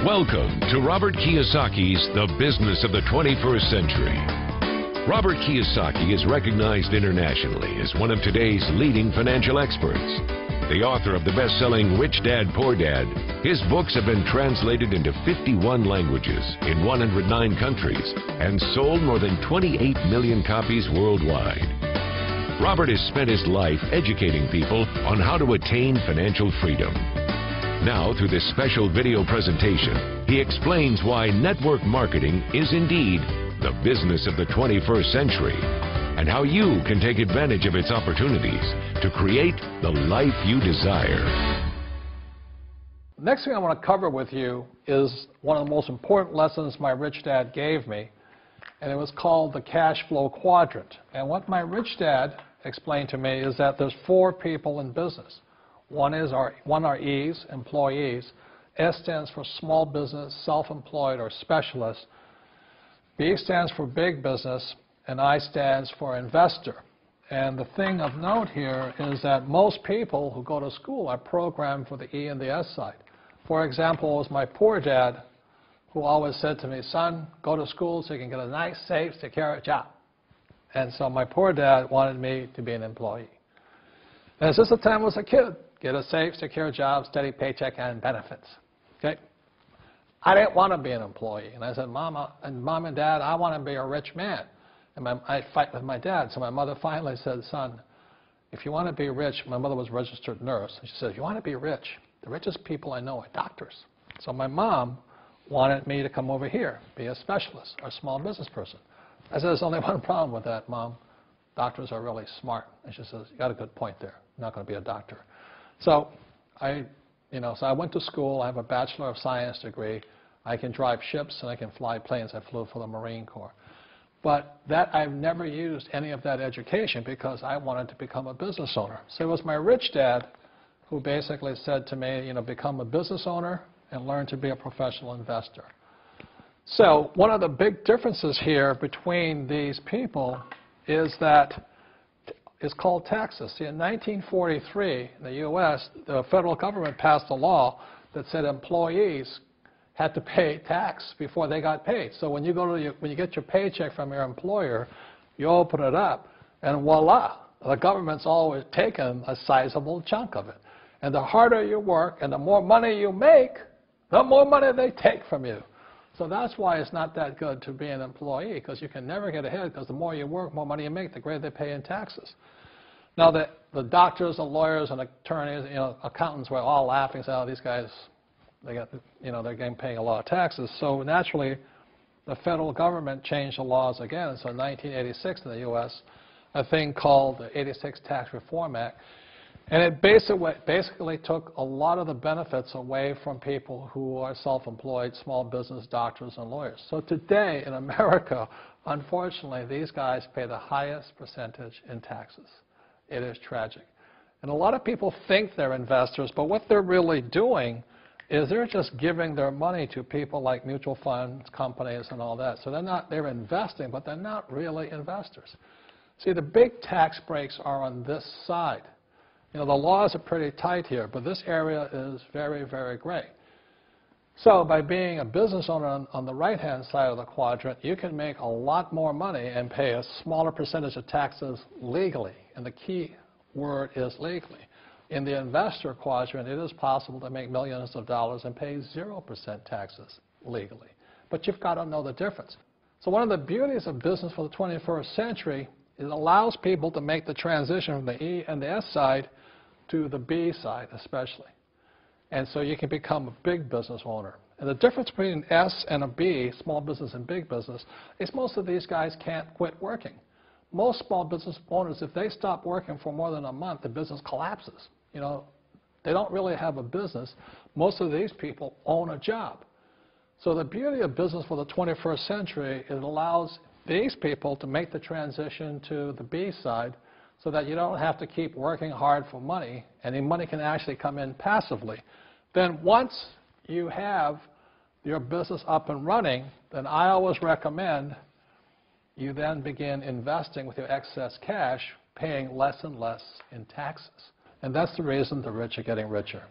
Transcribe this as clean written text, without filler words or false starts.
Welcome to Robert Kiyosaki's The Business of the 21st Century. Robert Kiyosaki is recognized internationally as one of today's leading financial experts. The author of the best-selling Rich Dad, Poor Dad, his books have been translated into 51 languages in 109 countries and sold more than 28 million copies worldwide. Robert has spent his life educating people on how to attain financial freedom. Now, through this special video presentation, he explains why network marketing is indeed the business of the 21st century and how you can take advantage of its opportunities to create the life you desire. Next thing I want to cover with you is one of the most important lessons my rich dad gave me, and it was called the Cashflow Quadrant. And what my rich dad explained to me is that there's 4 people in business. One are E's, employees. S stands for small business, self-employed, or specialist. B stands for big business, and I stands for investor. And the thing of note here is that most people who go to school are programmed for the E and the S side. For example, it was my poor dad who always said to me, son, go to school so you can get a nice, safe, secure job. And so my poor dad wanted me to be an employee. And since the time I was a kid, get a safe, secure job, steady paycheck, and benefits. Okay? I didn't want to be an employee. And I said, Mom and Dad, I want to be a rich man. And I fight with my dad. So my mother finally said, son, if you want to be rich, my mother was a registered nurse. And she said, if you want to be rich, the richest people I know are doctors. So my mom wanted me to come over here, be a specialist or a small business person. I said, there's only one problem with that, Mom. Doctors are really smart. And she says, you got a good point there. I'm not going to be a doctor. So I went to school. I have a Bachelor of Science degree. I can drive ships and I can fly planes. I flew for the Marine Corps. But I've never used any of that education because I wanted to become a business owner. So it was my rich dad who basically said to me, become a business owner and learn to be a professional investor. So one of the big differences here between these people is that it's called taxes. See, in 1943, in the U.S., the federal government passed a law that said employees had to pay tax before they got paid. So when you get your paycheck from your employer, you open it up, and voila, the government's always taken a sizable chunk of it. And the harder you work and the more money you make, the more money they take from you. So that's why it's not that good to be an employee, because you can never get ahead, because the more you work, more money you make, the greater they pay in taxes. Now, the doctors and lawyers and attorneys, accountants were all laughing, saying, oh, these guys, they're getting paying a lot of taxes. So naturally, the federal government changed the laws again. So in 1986 in the U.S., a thing called the 86 Tax Reform Act, and it basically took a lot of the benefits away from people who are self-employed, small business, doctors, and lawyers. So today in America, unfortunately, these guys pay the highest percentage in taxes. It is tragic. And a lot of people think they're investors, but what they're really doing is they're just giving their money to people like mutual funds, companies, and all that. So they're investing, but they're not really investors. See, the big tax breaks are on this side. The laws are pretty tight here, but this area is very, very gray. So by being a business owner on the right-hand side of the quadrant, you can make a lot more money and pay a smaller percentage of taxes legally. And the key word is legally. In the investor quadrant, it is possible to make millions of dollars and pay 0% taxes legally. But you've got to know the difference. So one of the beauties of business for the 21st century is it allows people to make the transition from the E and the S side to the B side especially. And so you can become a big business owner. And the difference between an S and a B, small business and big business, is most of these guys can't quit working. Most small business owners, if they stop working for more than a month, the business collapses. They don't really have a business. Most of these people own a job. So the beauty of business for the 21st century is it allows these people to make the transition to the B side so that you don't have to keep working hard for money, and the money can actually come in passively. Then once you have your business up and running, then I always recommend you then begin investing with your excess cash, paying less and less in taxes. And that's the reason the rich are getting richer.